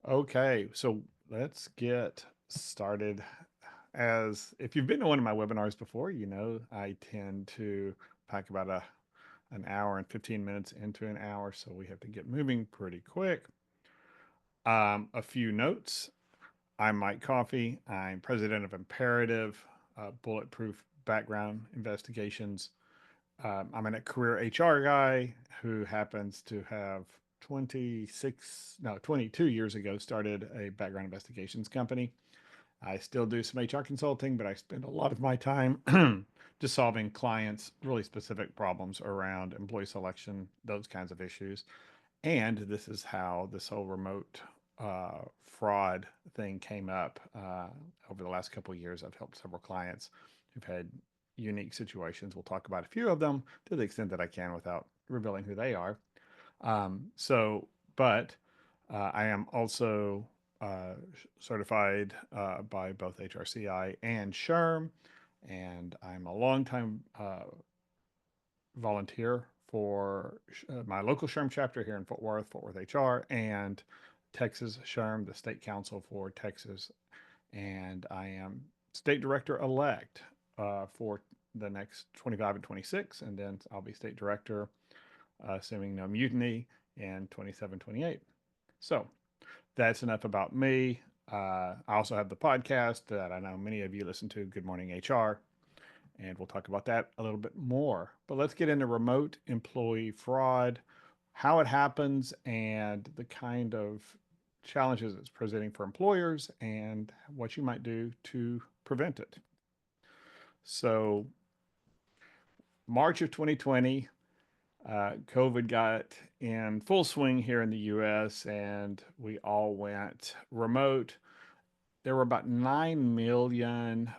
Okay, so let's get started. As if you've been to one of my webinars before, you know I tend to pack about an hour and 15 minutes into an hour, so we have to get moving pretty quick. A few notes. I'm Mike Coffey. I'm president of Imperative, Bulletproof Background Investigations. I'm a career HR guy who happens to have 22 years ago started a background investigations company. I still do some HR consulting, but I spend a lot of my time just solving clients' really specific problems around employee selection, those kinds of issues. And this is how this whole remote fraud thing came up over the last couple of years. I've helped several clients who've had unique situations. We'll talk about a few of them to the extent that I can without revealing who they are. But I am also certified by both HRCI and SHRM, and I'm a longtime volunteer for my local SHRM chapter here in Fort Worth HR, and Texas SHRM, the state council for Texas. And I am state director elect for the next 25 and 26, and then I'll be state director, assuming no mutiny, in 27, 28. So that's enough about me. I also have the podcast that I know many of you listen to, Good Morning HR, and we'll talk about that a little bit more. But let's get into remote employee fraud, how it happens, and the kind of challenges it's presenting for employers and what you might do to prevent it. So, March of 2020, COVID got in full swing here in the US, and we all went remote. There were about 9 million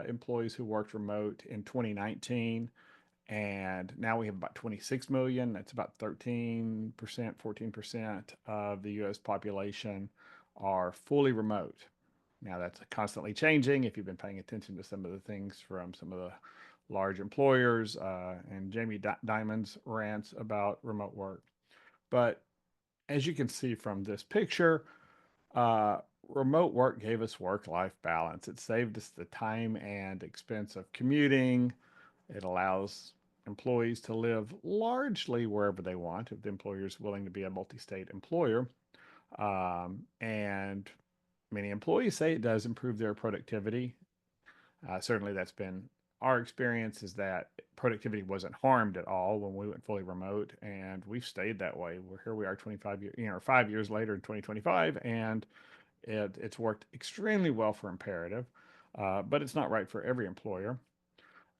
employees who worked remote in 2019. And now we have about 26 million. That's about 13%, 14% of the US population are fully remote. Now that's constantly changing if you've been paying attention to some of the things from some of the large employers and Jamie Dimon's rants about remote work. But as you can see from this picture, uh, remote work gave us work-life balance. It saved us the time and expense of commuting. It allows employees to live largely wherever they want if the employer is willing to be a multi-state employer. And many employees say it does improve their productivity. Certainly, that's been our experience is that productivity wasn't harmed at all when we went fully remote, and we've stayed that way. Here we are 25 years, 5 years later in 2025, and it's worked extremely well for Imperative, but it's not right for every employer.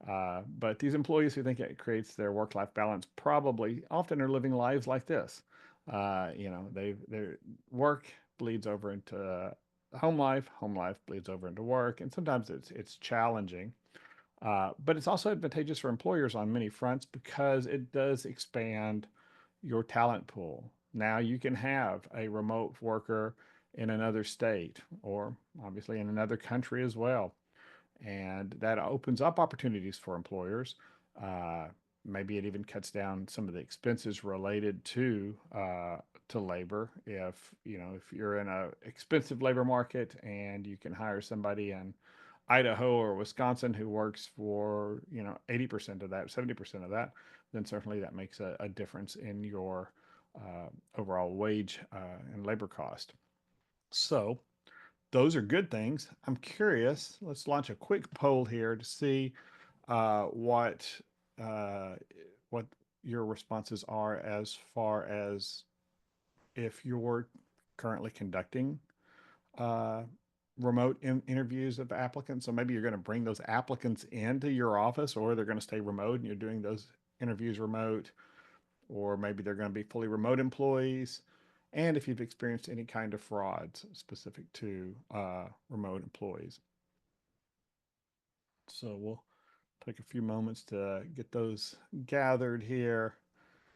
But these employees who think it creates their work-life balance probably often are living lives like this. Their work bleeds over into home life bleeds over into work, and sometimes it's challenging. But it's also advantageous for employers on many fronts because it does expand your talent pool. Now you can have a remote worker in another state or obviously in another country as well, and that opens up opportunities for employers. Uh, Maybe it even cuts down some of the expenses related to labor. If you're in a expensive labor market and you can hire somebody in Idaho or Wisconsin who works for 80% of that, 70% of that, then certainly that makes a difference in your overall wage and labor cost. So those are good things. I'm curious. Let's launch a quick poll here to see uh, what uh, what your responses are as far as if you're currently conducting uh, remote interviews of applicants. So maybe you're going to bring those applicants into your office, or they're going to stay remote and you're doing those interviews remote, or maybe they're going to be fully remote employees. And if you've experienced any kind of frauds specific to remote employees. So we'll take a few moments to get those gathered here.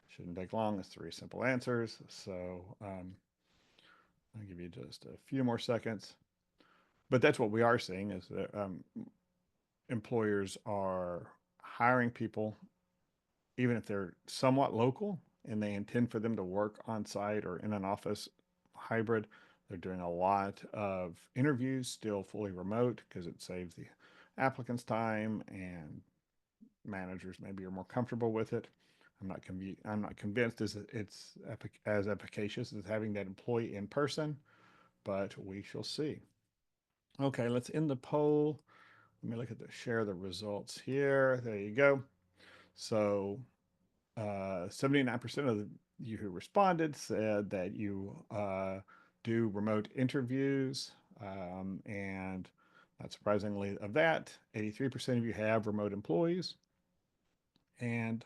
Shouldn't take long. It's three simple answers. So I'll give you just a few more seconds. But that's what we are seeing is that employers are hiring people, even if they're somewhat local and they intend for them to work on site or in an office hybrid, They're doing a lot of interviews still fully remote because it saves the applicants time, and managers maybe are more comfortable with it. I'm not convinced it's as efficacious as having that employee in person, but we shall see. Okay, let's end the poll. Let me look at the share the results here. There you go. So 79% of you who responded said that you do remote interviews. And not surprisingly, of that, 83% of you have remote employees. And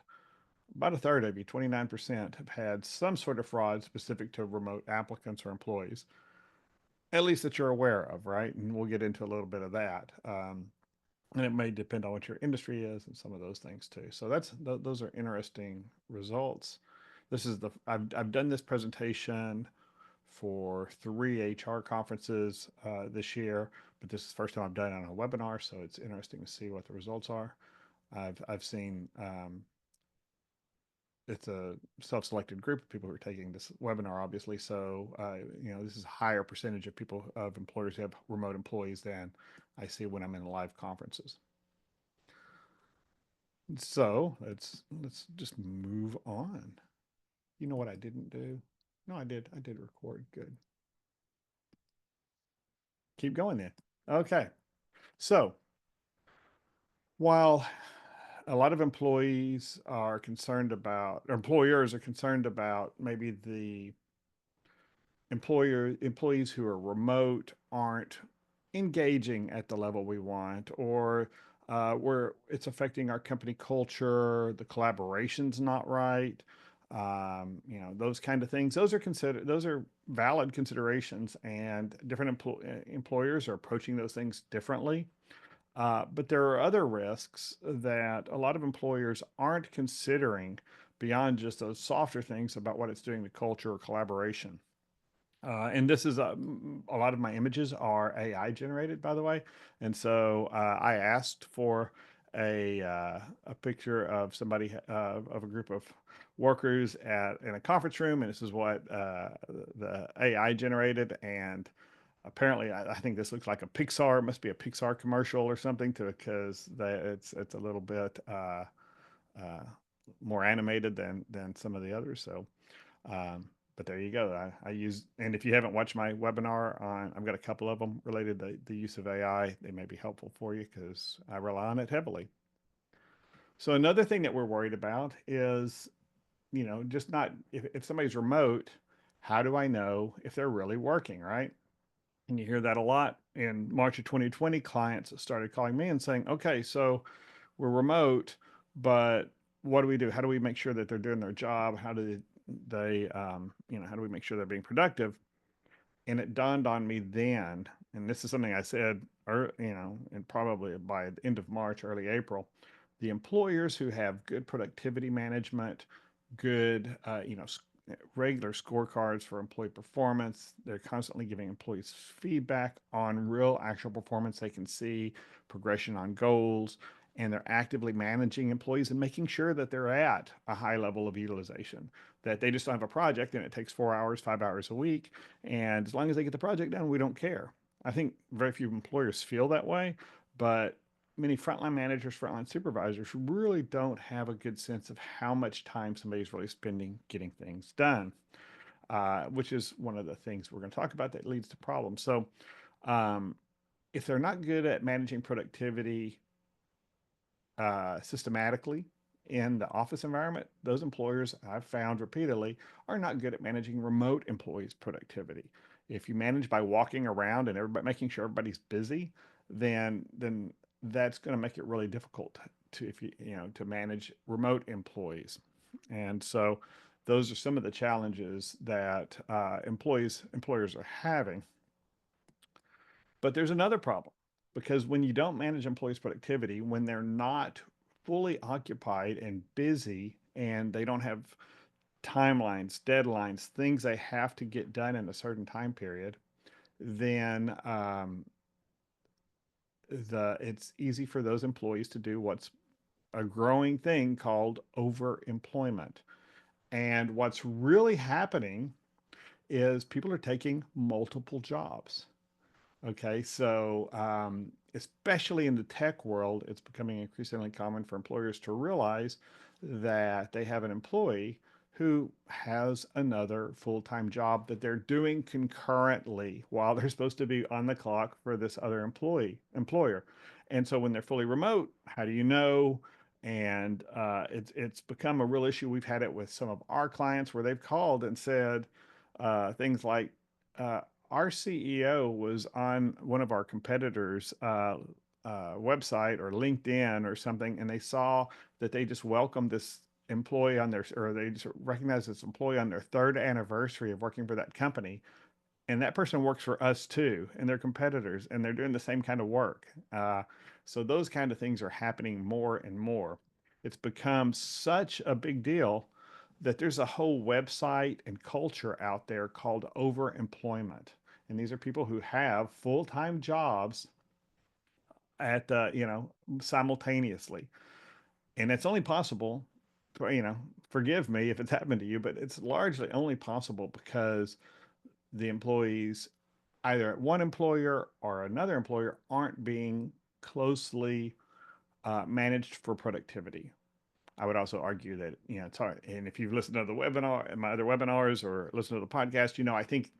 about a third of you, 29%, have had some sort of fraud specific to remote applicants or employees, at least that you're aware of, right? And we'll get into a little bit of that. And it may depend on what your industry is and some of those things too. So those are interesting results. This is I've done this presentation for 3 HR conferences this year, but this is the first time I've done it on a webinar, so it's interesting to see what the results are. I've seen it's a self-selected group of people who are taking this webinar, obviously. So, this is a higher percentage of people, of employers who have remote employees than I see when I'm in live conferences. So let's just move on. You know what I didn't do? No, I did. I did record. Good. Keep going then. Okay. So while a lot of employees are concerned about, or employers are concerned about maybe the employees who are remote aren't engaging at the level we want, or where it's affecting our company culture, the collaboration's not right, those kind of things. Those are valid considerations, and different employers are approaching those things differently. But there are other risks that a lot of employers aren't considering beyond just those softer things about what it's doing to culture or collaboration. And this is a lot of my images are AI generated, by the way. And so I asked for a picture of somebody of a group of workers in a conference room, and this is what the AI generated. And apparently, I think this looks like a Pixar. It must be a Pixar commercial or something, because it's a little bit uh, more animated than some of the others. So. Um, but there you go. I use, and if you haven't watched my webinar I've got a couple of them related to the use of AI. They may be helpful for you because I rely on it heavily. So another thing that we're worried about is, just not, if somebody's remote, how do I know if they're really working, right? And you hear that a lot. In March of 2020, clients started calling me and saying, okay, so we're remote, but what do we do? How do we make sure that they're doing their job? How do how do we make sure they're being productive? And it dawned on me then, and this is something I said, and probably by the end of March, early April, the employers who have good productivity management, good, regular scorecards for employee performance. They're constantly giving employees feedback on real actual performance. They can see progression on goals, and they're actively managing employees and making sure that they're at a high level of utilization, that they just don't have a project and it takes 4 hours, 5 hours a week. And as long as they get the project done, we don't care. I think very few employers feel that way, but many frontline managers, frontline supervisors really don't have a good sense of how much time somebody's really spending getting things done, which is one of the things we're going to talk about that leads to problems. So, if they're not good at managing productivity systematically in the office environment, those employers I've found repeatedly are not good at managing remote employees' productivity. If you manage by walking around and everybody making sure everybody's busy, then that's going to make it really difficult to if to manage remote employees. And so those are some of the challenges that employers are having. But there's another problem, because when you don't manage employees' productivity, when they're not fully occupied and busy, and they don't have timelines, deadlines, things they have to get done in a certain time period, then it's easy for those employees to do what's a growing thing called overemployment. And what's really happening is people are taking multiple jobs. Okay, so especially in the tech world, it's becoming increasingly common for employers to realize that they have an employee who has another full-time job that they're doing concurrently while they're supposed to be on the clock for this other employer. And so when they're fully remote, how do you know? And it's become a real issue. We've had it with some of our clients where they've called and said things like, uh, our CEO was on one of our competitors' website or LinkedIn or something, and they saw that they just welcomed this employee on their, or they just recognized this employee on their third anniversary of working for that company. And that person works for us too, and they're competitors, and they're doing the same kind of work. So those kind of things are happening more and more. It's become such a big deal that there's a whole website and culture out there called overemployment. And these are people who have full-time jobs at simultaneously. And it's only possible, forgive me if it's happened to you, but it's largely only possible because the employees either at one employer or another employer aren't being closely managed for productivity. I would also argue that, it's hard. And if you've listened to the webinar, my other webinars, or listened to the podcast, I think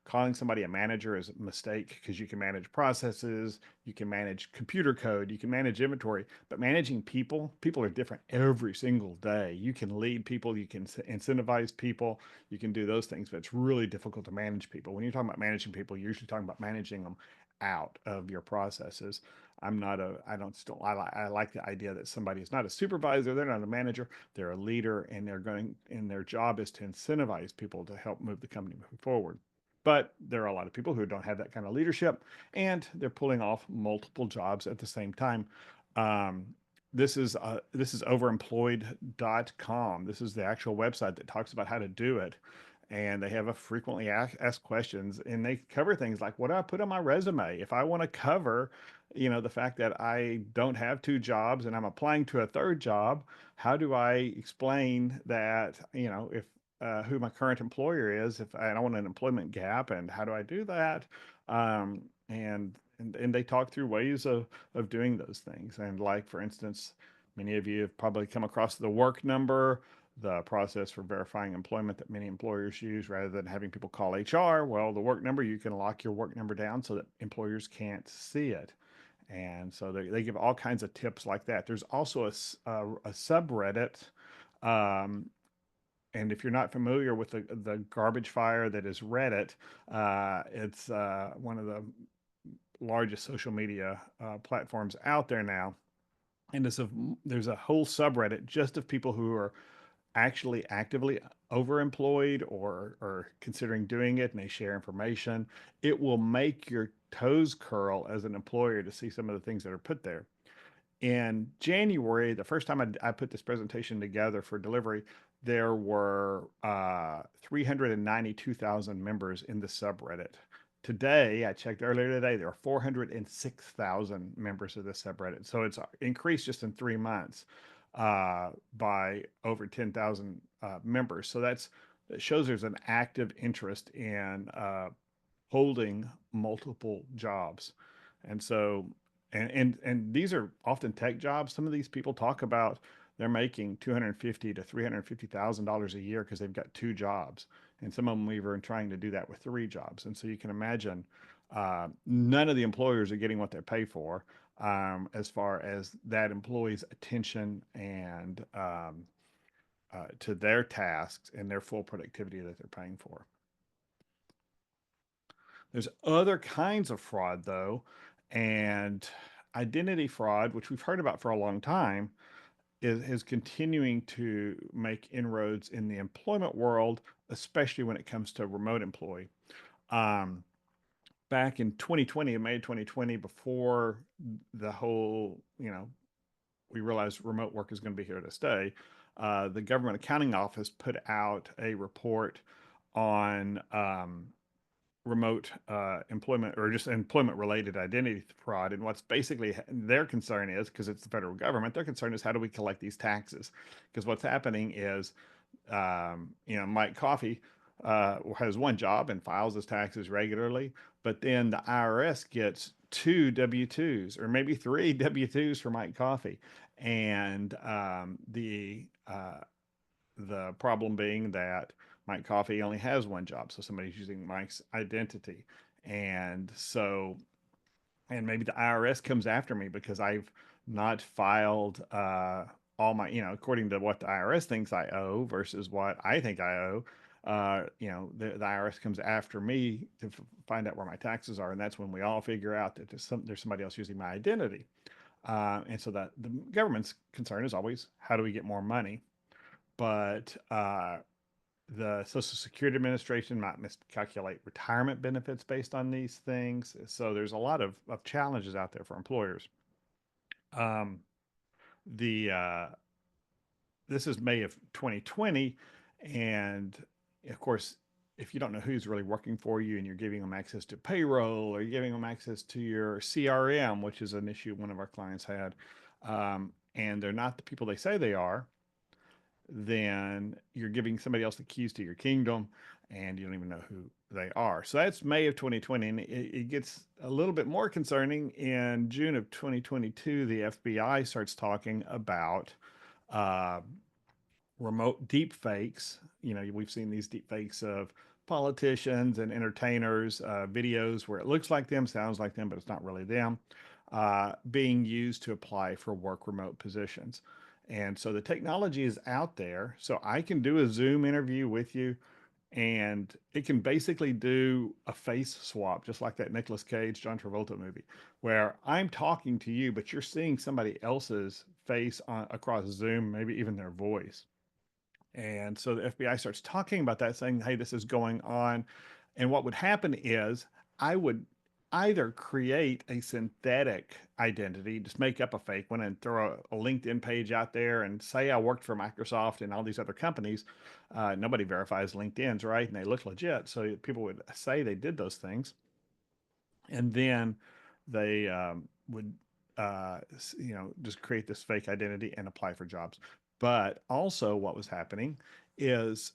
calling somebody a manager is a mistake because you can manage processes, you can manage computer code, you can manage inventory, but managing people are different every single day. You can lead people, you can incentivize people, you can do those things, but it's really difficult to manage people. When you're talking about managing people, you're usually talking about managing them out of your processes. I'm not a, I don't still, I like the idea that somebody is not a supervisor, they're not a manager, they're a leader, and and their job is to incentivize people to help move the company forward. But there are a lot of people who don't have that kind of leadership, and they're pulling off multiple jobs at the same time. Um, this is overemployed.com. This is the actual website that talks about how to do it. And they have a frequently asked questions, and they cover things like, what do I put on my resume? If I want to cover, the fact that I don't have two jobs and I'm applying to a third job, how do I explain that, if who my current employer is, if I don't want an employment gap, and how do I do that? And they talk through ways of doing those things. And like, for instance, many of you have probably come across the work number, the process for verifying employment that many employers use rather than having people call HR. Well, the work number, you can lock your work number down so that employers can't see it. And so they give all kinds of tips like that. There's also a subreddit. Um, and if you're not familiar with the garbage fire that is Reddit, it's one of the largest social media platforms out there now. And there's a whole subreddit just of people who are actually actively overemployed or considering doing it, and they share information. It will make your toes curl as an employer to see some of the things that are put there. In January, the first time I put this presentation together for delivery, there were 392,000 members in the subreddit. Today, I checked earlier today, there are 406,000 members of the subreddit. So it's increased just in 3 months by over 10,000 members. So that shows there's an active interest in holding multiple jobs. And so, and these are often tech jobs. Some of these people talk about they're making $250,000 to $350,000 a year because they've got two jobs, and some of them even trying to do that with three jobs. And so you can imagine none of the employers are getting what they pay for as far as that employee's attention and to their tasks and their full productivity that they're paying for. There's other kinds of fraud, though, and identity fraud, which we've heard about for a long time, is continuing to make inroads in the employment world, especially when it comes to remote employee. Um, Back in 2020, in May 2020, before the whole, we realized remote work is going to be here to stay, the Government Accounting Office put out a report on remote employment, or just employment related identity fraud. And what's basically their concern is, because it's the federal government, their concern is, how do we collect these taxes? Because what's happening is, Mike Coffey has one job and files his taxes regularly, but then the IRS gets two W-2s or maybe three W-2s for Mike Coffey. And the problem being that Mike Coffey only has one job, so somebody's using Mike's identity. And so, and maybe the IRS comes after me because I've not filed all my, according to what the IRS thinks I owe versus what I think I owe. The IRS comes after me to find out where my taxes are, and that's when we all figure out that there's somebody else using my identity. And so that the government's concern is always how do we get more money? But the Social Security Administration might miscalculate retirement benefits based on these things. So there's a lot of challenges out there for employers. Um, the This is May of 2020, and of course, if you don't know who's really working for you and you're giving them access to payroll or you're giving them access to your CRM, which is an issue one of our clients had, and they're not the people they say they are, then you're giving somebody else the keys to your kingdom and you don't even know who they are. So that's May of 2020. And it gets a little bit more concerning. In June of 2022, the FBI starts talking about uh, remote deep fakes. We've seen these deep fakes of politicians and entertainers, videos where it looks like them, sounds like them, but it's not really them, being used to apply for work remote positions. And so the technology is out there. So I can do a Zoom interview with you and it can basically do a face swap, just like that Nicolas Cage, John Travolta movie, where I'm talking to you, but you're seeing somebody else's face across Zoom, maybe even their voice. And so the FBI starts talking about that, saying, hey, this is going on. And what would happen is I would either create a synthetic identity, just make up a fake one and throw a LinkedIn page out there and say I worked for Microsoft and all these other companies. Nobody verifies LinkedIn's, right? And they look legit. So people would say they did those things. And then they would just create this fake identity and apply for jobs. But also what was happening is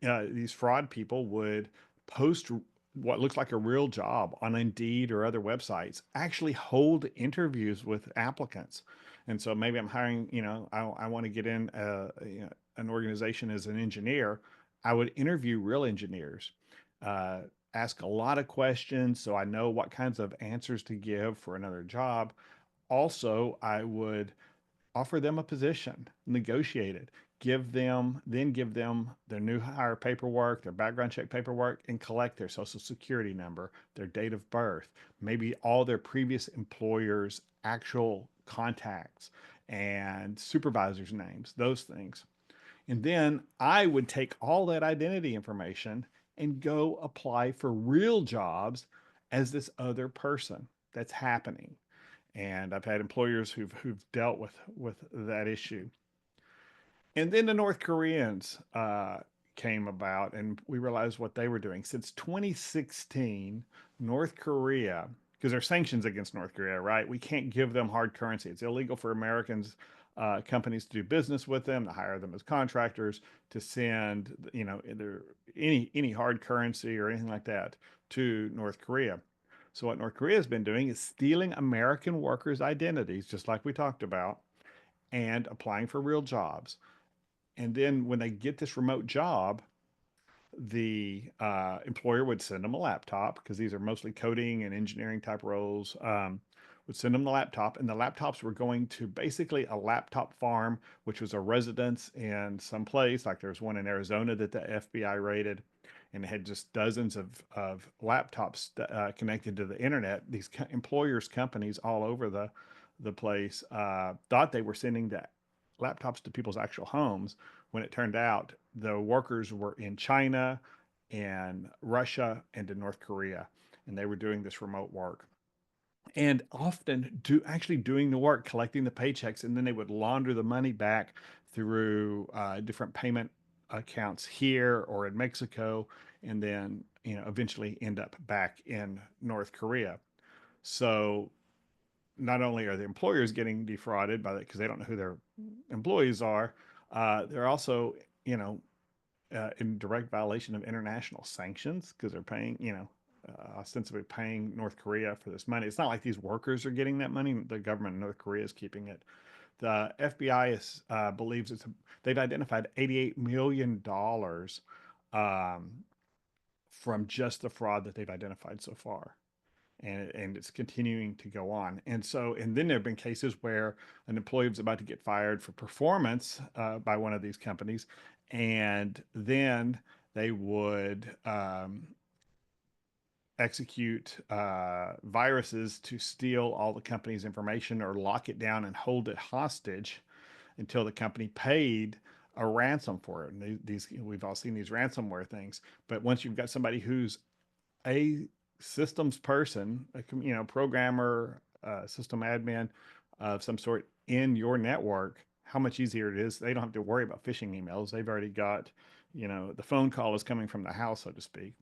these fraud people would post what looks like a real job on Indeed or other websites, actually hold interviews with applicants. And so maybe I'm hiring, I want to get in an organization as an engineer. I would interview real engineers, uh, ask a lot of questions so I know what kinds of answers to give for another job. Also, I would offer them a position, negotiate it, give them their new hire paperwork, their background check paperwork, and collect their social security number, their date of birth, maybe all their previous employers' actual contacts and supervisors' names, those things. And then I would take all that identity information and go apply for real jobs as this other person. That's happening. And I've had employers who've dealt with that issue. And then the North Koreans came about, and we realized what they were doing. Since 2016, North Korea, because there are sanctions against North Korea, right? We can't give them hard currency. It's illegal for Americans companies to do business with them, to hire them as contractors, to send either any hard currency or anything like that to North Korea. So what North Korea has been doing is stealing American workers' identities, just like we talked about, and applying for real jobs. And then when they get this remote job, the employer would send them a laptop because these are mostly coding and engineering type roles. Would send them the laptop, and the laptops were going to basically a laptop farm, which was a residence in some place. Like there's one in Arizona that the FBI raided, and it had just dozens of laptops connected to the internet. These employers, companies all over the place thought they were sending the laptops to people's actual homes when it turned out the workers were in China and Russia and in North Korea, and they were doing this remote work and often actually doing the work, collecting the paychecks, and then they would launder the money back through different payment accounts here or in Mexico, and then eventually end up back in North Korea. So not only are the employers getting defrauded by that because they don't know who their employees are, they're also, you know, in direct violation of international sanctions because they're paying, ostensibly paying North Korea for this money. It's not like these workers are getting that money. The government of North Korea is keeping it. The FBI believes they've identified $88 million from just the fraud that they've identified so far. And it's continuing to go on. And then there have been cases where an employee was about to get fired for performance by one of these companies, and then they would execute viruses to steal all the company's information or lock it down and hold it hostage until the company paid a ransom for it. And these we've all seen these ransomware things. But once you've got somebody who's a systems person, programmer, system admin of some sort in your network, how much easier it is. They don't have to worry about phishing emails. They've already got, the phone call is coming from the house, so to speak.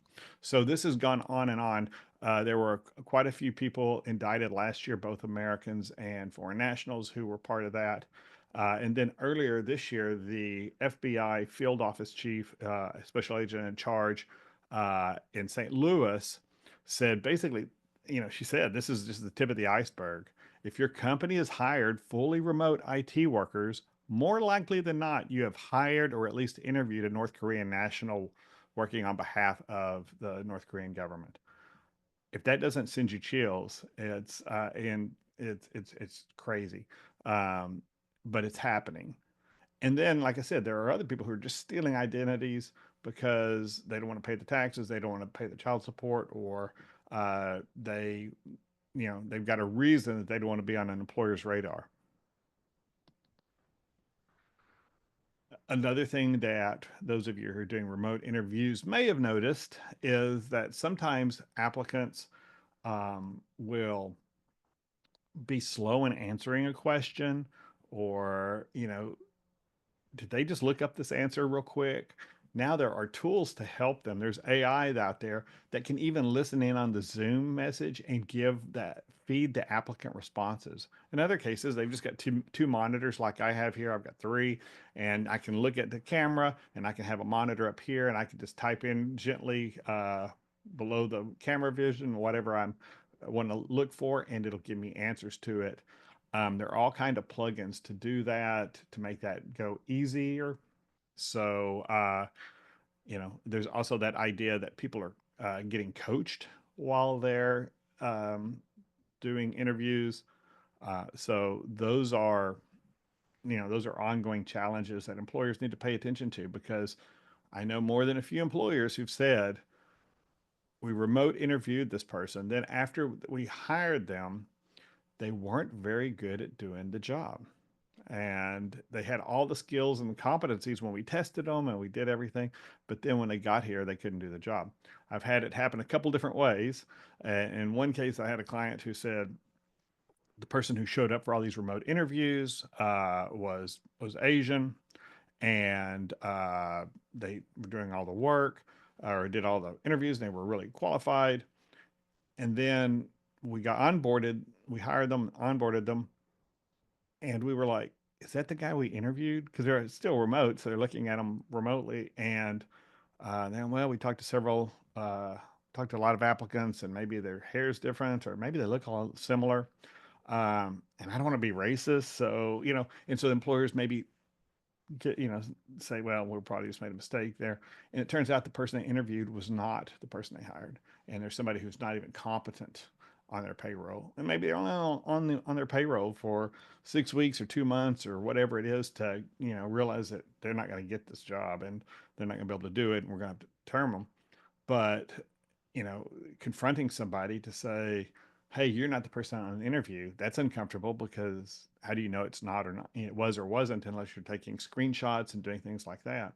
So this has gone on and on. There were quite a few people indicted last year, both Americans and foreign nationals who were part of that. And then earlier this year, the FBI field office chief, special agent in charge in St. Louis, said basically, she said, this is just the tip of the iceberg. If your company has hired fully remote IT workers, more likely than not, you have hired or at least interviewed a North Korean national working on behalf of the North Korean government. If that doesn't send you chills, it's crazy, um, but it's happening. And then, like I said, there are other people who are just stealing identities because they don't want to pay the taxes, they don't want to pay the child support, or they've got a reason that they don't want to be on an employer's radar. Another thing that those of you who are doing remote interviews may have noticed is that sometimes applicants will be slow in answering a question, or did they just look up this answer real quick? Now there are tools to help them. There's AI out there that can even listen in on the Zoom message and feed the applicant responses. In other cases, they've just got two monitors like I have here. I've got three, and I can look at the camera, and I can have a monitor up here, and I can just type in gently below the camera vision whatever I want to look for, and it'll give me answers to it. There are all kind of plugins to do that, to make that go easier. So, there's also that idea that people are getting coached while they're um, doing interviews. So those are ongoing challenges that employers need to pay attention to, because I know more than a few employers who've said, we remote interviewed this person. Then after we hired them, they weren't very good at doing the job. And they had all the skills and competencies when we tested them and we did everything. But then when they got here, they couldn't do the job. I've had it happen a couple different ways. In one case, I had a client who said the person who showed up for all these remote interviews was Asian, and they were doing all the work or did all the interviews, and they were really qualified. And then we got onboarded, we hired them, onboarded them, and we were like, is that the guy we interviewed? Because they're still remote, so they're looking at them remotely. And then, well, we talked to a lot of applicants, and maybe their hair is different, or maybe they look all similar. And I don't want to be racist, so and so employers maybe get, say, well, we probably just made a mistake there. And it turns out the person they interviewed was not the person they hired, and there's somebody who's not even competent on their payroll, and maybe they're only on their payroll for 6 weeks or 2 months or whatever it is, to realize that they're not going to get this job and they're not going to be able to do it, and we're going to have to term them. But confronting somebody to say, hey, you're not the person on an interview, that's uncomfortable, because how do you know it's not or not? It was or wasn't, unless you're taking screenshots and doing things like that.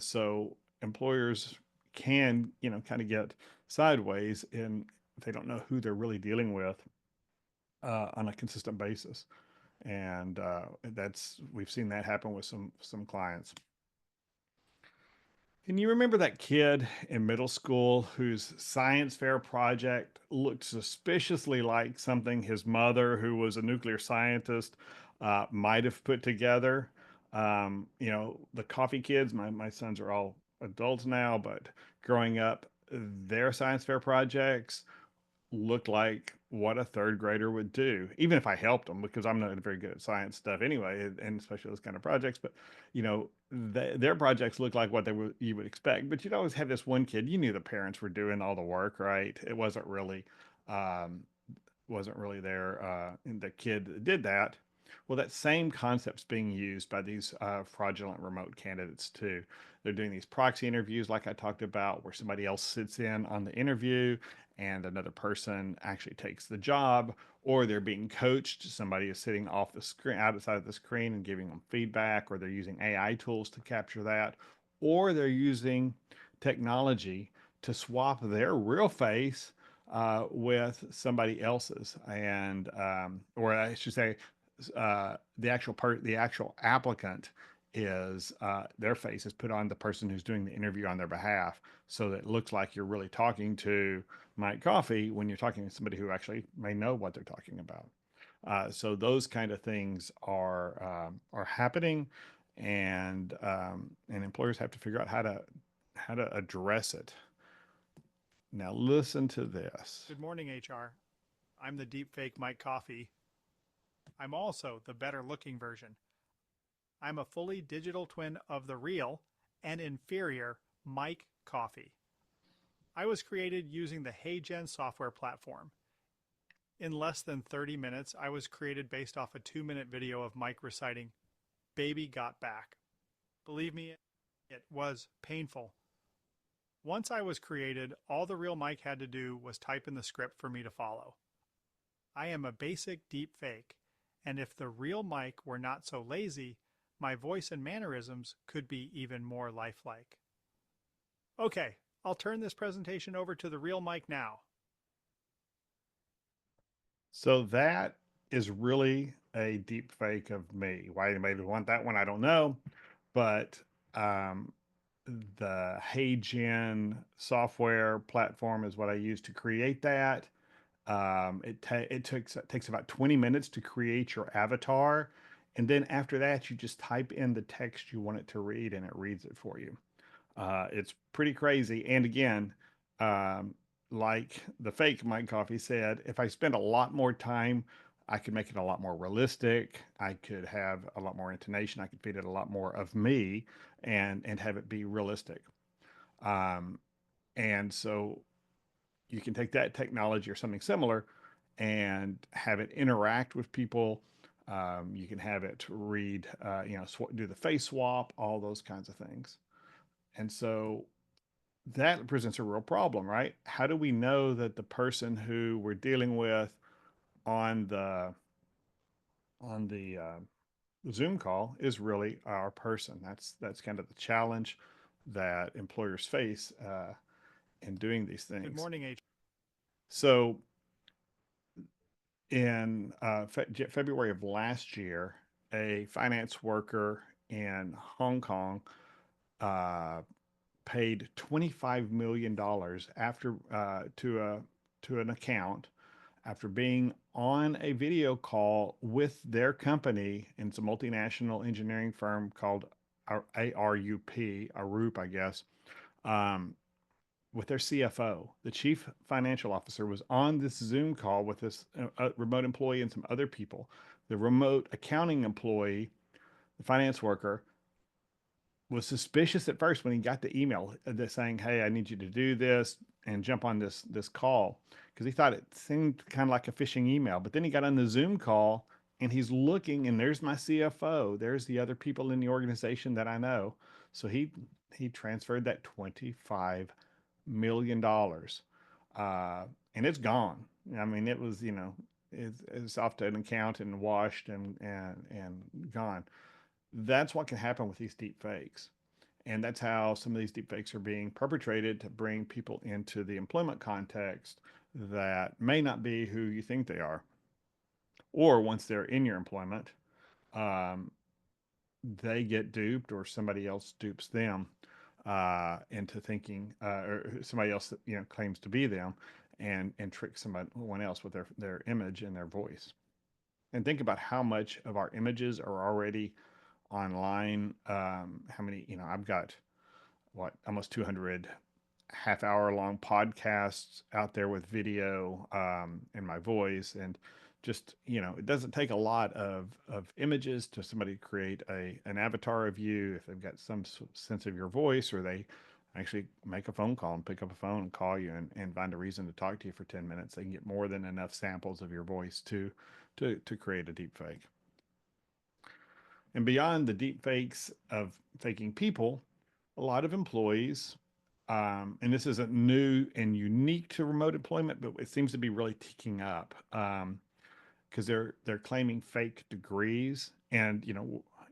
So employers can, kind of get sideways in if they don't know who they're really dealing with on a consistent basis. And we've seen that happen with some clients. Can you remember that kid in middle school whose science fair project looked suspiciously like something his mother, who was a nuclear scientist, might have put together? You know, the coffee kids, my sons are all adults now, but growing up, their science fair projects looked like what a third grader would do, even if I helped them because I'm not very good at science stuff anyway, and especially those kind of projects. But you know, their projects look like what you would expect. But you'd always have this one kid. You knew the parents were doing all the work, right? It um, wasn't really there. The kid that did that. Well, that same concept's being used by these fraudulent remote candidates too. They're doing these proxy interviews, like I talked about, where somebody else sits in on the interview and another person actually takes the job, or they're being coached. Somebody is sitting off the screen, outside of the screen, and giving them feedback, or they're using AI tools to capture that, or they're using technology to swap their real face with somebody else's, and or I should say, the actual applicant is their face is put on the person who's doing the interview on their behalf, so that it looks like you're really talking to Mike Coffee when you're talking to somebody who actually may know what they're talking about. So those kind of things are happening, and employers have to figure out how to address it. Now listen to this. Good morning, HR. I'm the deepfake Mike Coffee. I'm also the better looking version. I'm a fully digital twin of the real and inferior Mike Coffee. I was created using the HeyGen software platform. In less than 30 minutes, I was created based off a 2-minute video of Mike reciting, "Baby Got Back." Believe me, it was painful. Once I was created, all the real Mike had to do was type in the script for me to follow. I am a basic deep fake, and if the real Mike were not so lazy, my voice and mannerisms could be even more lifelike. Okay, I'll turn this presentation over to the real Mike now. So that is really a deep fake of me. Why anybody would want that one, I don't know. But um, the HeyGen software platform is what I use to create that. It takes about 20 minutes to create your avatar, and then after that, you just type in the text you want it to read, and it reads it for you. It's pretty crazy. And again, um, like the fake Mike Coffee said, if I spend a lot more time, I could make it a lot more realistic. I could have a lot more intonation. I could feed it a lot more of me, and have it be realistic. Um, and so you can take that technology or something similar and have it interact with people. You can have it read, do the face swap, all those kinds of things. And so that presents a real problem, right? How do we know that the person who we're dealing with on the Zoom call is really our person? That's kind of the challenge that employers face in doing these Good things. morning, HR. So in February of last year, a finance worker in Hong Kong uh, paid $25 million after to an account after being on a video call with their company. And it's a multinational engineering firm called ARUP, I guess, um, with their CFO. The chief financial officer was on this Zoom call with this remote employee and some other people. The remote accounting employee, the finance worker, was suspicious at first when he got the email that saying, "Hey, I need you to do this and jump on this call," because he thought it seemed kind of like a phishing email. But then he got on the Zoom call and he's looking, and there's my CFO. There's the other people in the organization that I know. So he transferred that $25 million, and it's gone. I mean, it was it's off to an account and washed and gone. That's what can happen with these deep fakes. And that's how some of these deep fakes are being perpetrated to bring people into the employment context that may not be who you think they are. Or once they're in your employment, um, they get duped or somebody else dupes them into thinking, or somebody else that, claims to be them, and tricks someone else with their image and their voice. And think about how much of our images are already online. How many, I've got what, almost 200 half-hour long podcasts out there with video, and my voice, and just, it doesn't take a lot of images to somebody create an avatar of you if they've got some sense of your voice, or they actually make a phone call and pick up a phone and call you and find a reason to talk to you for 10 minutes. They can get more than enough samples of your voice to create a deep fake. And beyond the deep fakes of faking people, a lot of employees, and this isn't new and unique to remote employment, but it seems to be really ticking up, because they're claiming fake degrees. And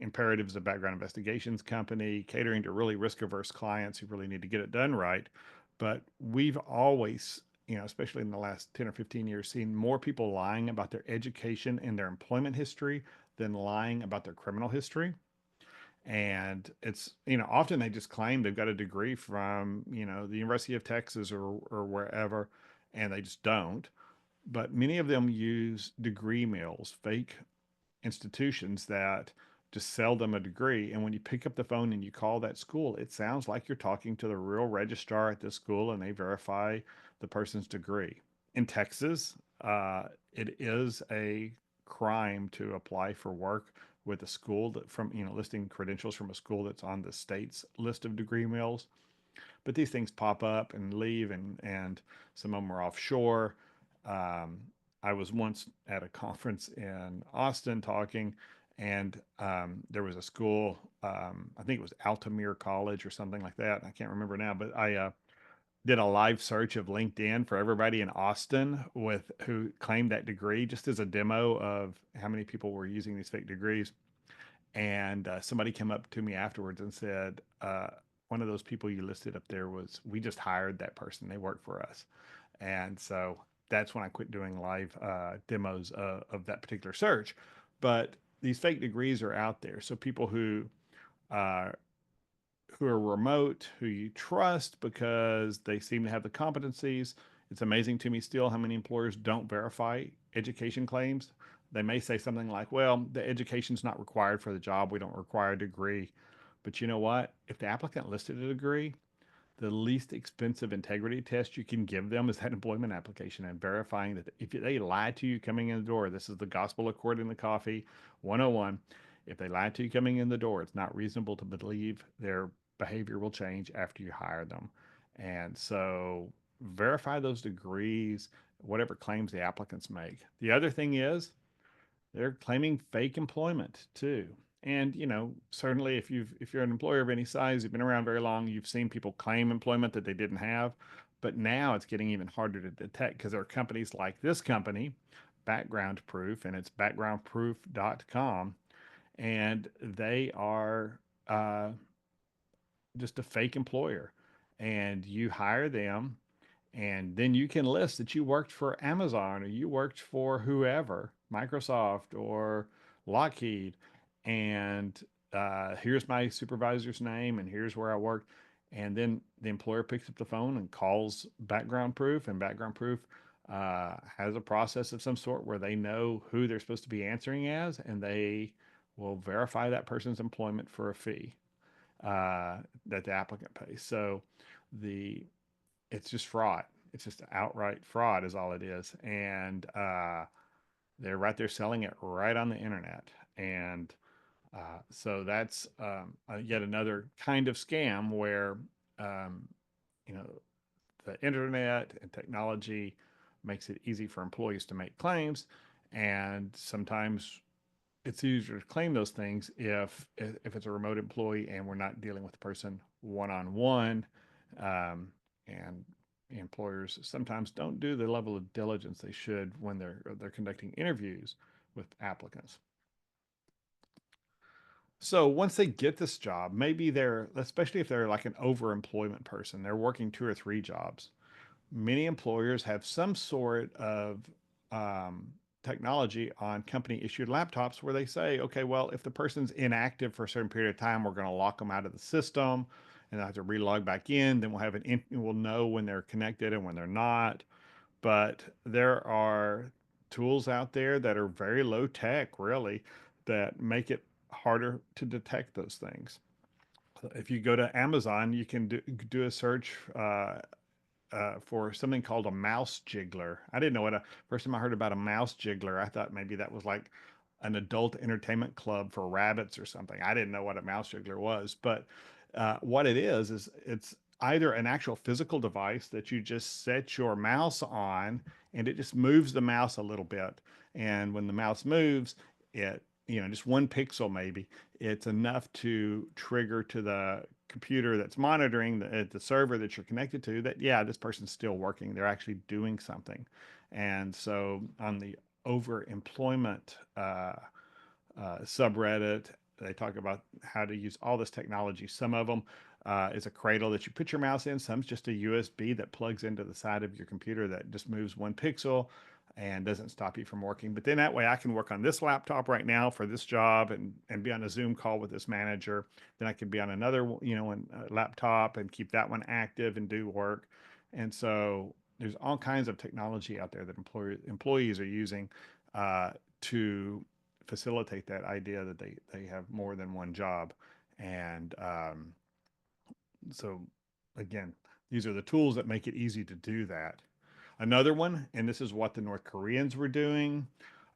Imperative is a background investigations company catering to really risk averse clients who really need to get it done right. But we've always, especially in the last 10 or 15 years, seen more people lying about their education and their employment history than lying about their criminal history. And it's, often they just claim they've got a degree from, the University of Texas or wherever, and they just don't. But many of them use degree mills, fake institutions that just sell them a degree. And when you pick up the phone and you call that school, it sounds like you're talking to the real registrar at this school, and they verify the person's degree. In Texas, it is a crime to apply for work with a school that from, listing credentials from a school that's on the state's list of degree mills. But these things pop up and leave, and some of them are offshore. Um, I was once at a conference in Austin talking, and there was a school, I think it was Altamir College or something like that. I can't remember now, but I did a live search of LinkedIn for everybody in Austin with who claimed that degree, just as a demo of how many people were using these fake degrees. And somebody came up to me afterwards and said, one of those people you listed up there was, we just hired that person. They work for us. And so that's when I quit doing live demos of that particular search. But these fake degrees are out there. So people uh, who are remote, who you trust because they seem to have the competencies. It's amazing to me still how many employers don't verify education claims. They may say something like, well, the education's not required for the job. We don't require a degree. But you know what? If the applicant listed a degree, the least expensive integrity test you can give them is that employment application, and verifying that if they lie to you coming in the door, this is the gospel according to coffee 101. If they lie to you coming in the door, it's not reasonable to believe their behavior will change after you hire them. And so verify those degrees, whatever claims the applicants make. The other thing is they're claiming fake employment too. And certainly if you're an employer of any size, you've been around very long, you've seen people claim employment that they didn't have. But now it's getting even harder to detect because there are companies like this company, Background Proof, and it's backgroundproof.com, and they are uh, just a fake employer. And you hire them, and then you can list that you worked for Amazon or you worked for whoever, Microsoft or Lockheed. And here's my supervisor's name, and here's where I worked. And then the employer picks up the phone and calls Background Proof, and Background Proof has a process of some sort where they know who they're supposed to be answering as, and they will verify that person's employment for a fee that the applicant pays. So the it's just fraud. It's just outright fraud is all it is. And they're right there selling it right on the internet. And so that's yet another kind of scam where, um, you know, the internet and technology makes it easy for employees to make claims. And sometimes it's easier to claim those things if it's a remote employee and we're not dealing with the person one on one. And employers sometimes don't do the level of diligence they should when they're conducting interviews with applicants. So once they get this job, maybe they're, especially if they're like an overemployment person, they're working two or three jobs. Many employers have some sort of um, technology on company issued laptops where they say, okay, well, if the person's inactive for a certain period of time, we're going to lock them out of the system and they'll have to relog back in. Then we'll know when they're connected and when they're not. But there are tools out there that are very low tech, really, that make it harder to detect those things. If you go to Amazon, you can do a search for something called a mouse jiggler. I didn't know what a first time I heard about a mouse jiggler, I thought maybe that was like an adult entertainment club for rabbits or something. I didn't know what a mouse jiggler was, but what it is it's either an actual physical device that you just set your mouse on and it just moves the mouse a little bit. And when the mouse moves, it, just one pixel maybe, it's enough to trigger to the computer that's monitoring the server that you're connected to that, yeah, this person's still working. They're actually doing something. And so on the overemployment subreddit, they talk about how to use all this technology. Some of them is a cradle that you put your mouse in. Some's just a USB that plugs into the side of your computer that just moves one pixel and doesn't stop you from working. But then that way I can work on this laptop right now for this job and be on a Zoom call with this manager. Then I could be on another, laptop and keep that one active and do work. And so there's all kinds of technology out there that employees are using to facilitate that idea that they have more than one job. And so, again, these are the tools that make it easy to do that. Another one, and this is what the North Koreans were doing.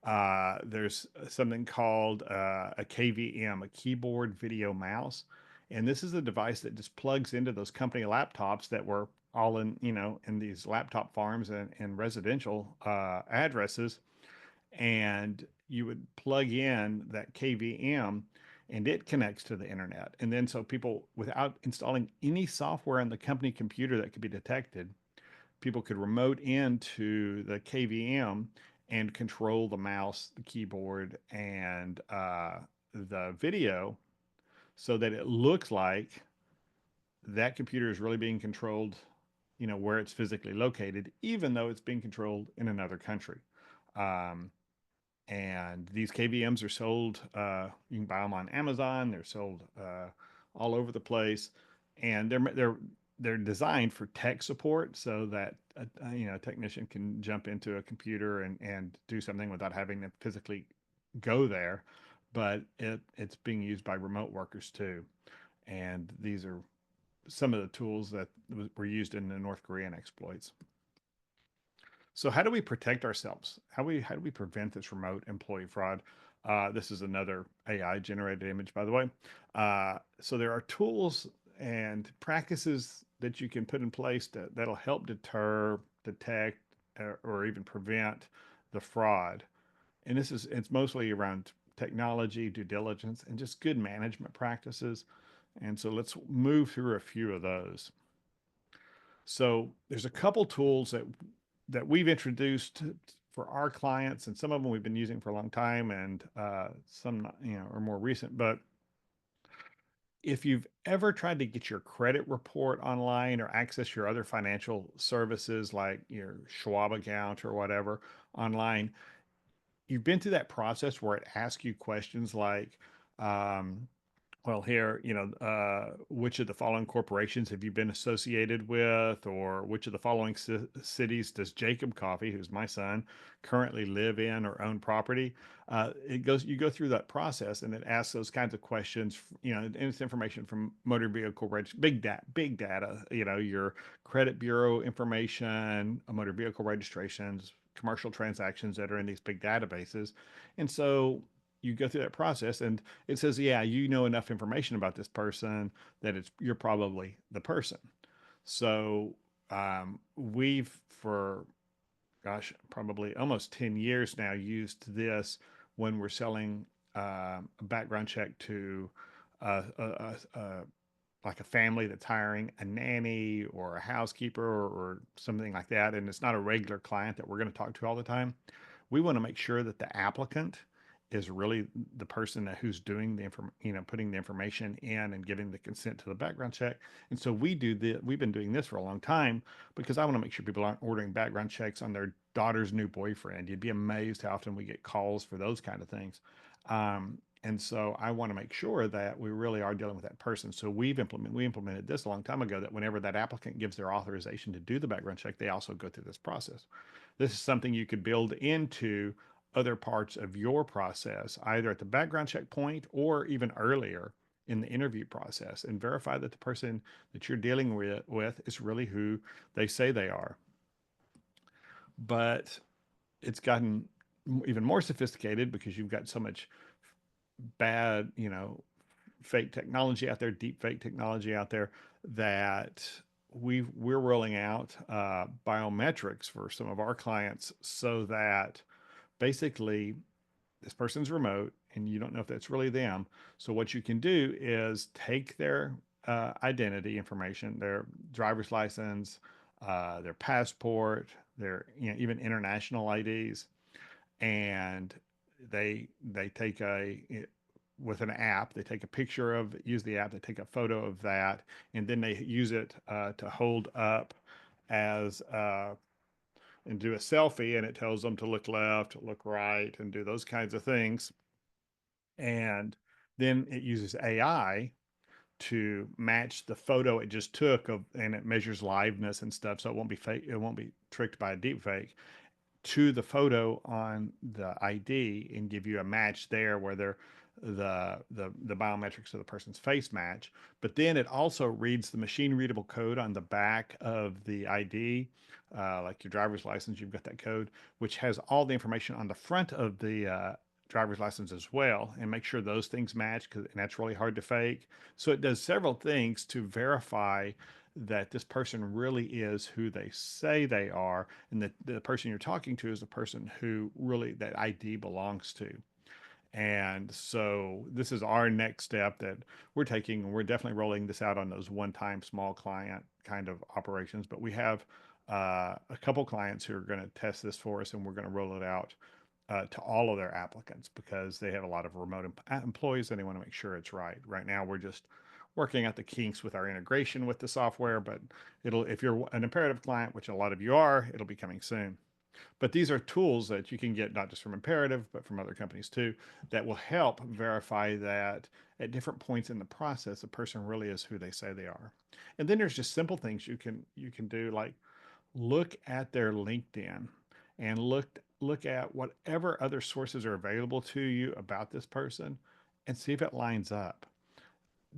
There's something called a KVM, a keyboard video mouse. And this is a device that just plugs into those company laptops that were all in these laptop farms and residential addresses. And you would plug in that KVM and it connects to the internet. And then so people, without installing any software on the company computer that could be detected, people could remote into the KVM and control the mouse, the keyboard, and the video so that it looks like that computer is really being controlled, where it's physically located, even though it's being controlled in another country. Um, and these KVMs are sold. You can buy them on Amazon. They're sold all over the place, and they're designed for tech support so that a technician can jump into a computer and do something without having to physically go there. But it's being used by remote workers too, and these are some of the tools that were used in the North Korean exploits. So how do we protect ourselves? How do we prevent this remote employee fraud? This is another AI generated image, by the way. So there are tools and practices that you can put in place that'll help deter, detect, or even prevent the fraud. And it's mostly around technology, due diligence, and just good management practices. And so let's move through a few of those. So there's a couple tools that we've introduced for our clients, and some of them we've been using for a long time, and some are more recent. But if you've ever tried to get your credit report online or access your other financial services like your Schwab account or whatever online, you've been through that process where it asks you questions like, um, well, here, which of the following corporations have you been associated with, or which of the following cities does Jacob Coffee, who's my son, currently live in or own property? You go through that process, and it asks those kinds of questions. And it's information from motor vehicle big data. Your credit bureau information, motor vehicle registrations, commercial transactions that are in these big databases, and so you go through that process and it says, yeah, you know enough information about this person that you're probably the person. So we've for gosh, probably almost 10 years now used this when we're selling a background check to like a family that's hiring a nanny or a housekeeper or something like that, and it's not a regular client that we're going to talk to all the time. We want to make sure that the applicant is really the person who's doing putting the information in and giving the consent to the background check. And so we've been doing this for a long time because I want to make sure people aren't ordering background checks on their daughter's new boyfriend. You'd be amazed how often we get calls for those kind of things. And so I want to make sure that we really are dealing with that person. So we implemented this a long time ago that whenever that applicant gives their authorization to do the background check, they also go through this process. This is something you could build into other parts of your process, either at the background check point or even earlier in the interview process, and verify that the person that you're dealing with is really who they say they are. But it's gotten even more sophisticated because you've got so much bad, fake technology out there, deep fake technology out there, that we're rolling out biometrics for some of our clients, so that basically this person's remote and you don't know if that's really them. So what you can do is take their identity information, their driver's license, their passport, their even international IDs, and they take a with an app. They take a picture of, use the app. They take a photo of that, and then they use it to hold up as and do a selfie, and it tells them to look left, look right, and do those kinds of things. And then it uses AI to match the photo it just took of, and it measures liveness and stuff, so it won't be fake. It won't be tricked by a deep fake, to the photo on the ID, and give you a match there where they're the biometrics of the person's face match. But then it also reads the machine readable code on the back of the ID, like your driver's license. You've got that code, which has all the information on the front of the driver's license as well, and make sure those things match, because that's really hard to fake. So it does several things to verify that this person really is who they say they are, and that the person you're talking to is the person who really that ID belongs to. And so this is our next step that we're taking, and we're definitely rolling this out on those one-time small client kind of operations. But we have a couple clients who are going to test this for us, and we're going to roll it out to all of their applicants, because they have a lot of remote employees and they want to make sure it's right. Right now, we're just working out the kinks with our integration with the software, but it'll, if you're an Imperative client, which a lot of you are, it'll be coming soon. But these are tools that you can get not just from Imperative, but from other companies too, that will help verify that at different points in the process, a person really is who they say they are. And then there's just simple things you can do, like look at their LinkedIn, and look at whatever other sources are available to you about this person, and see if it lines up.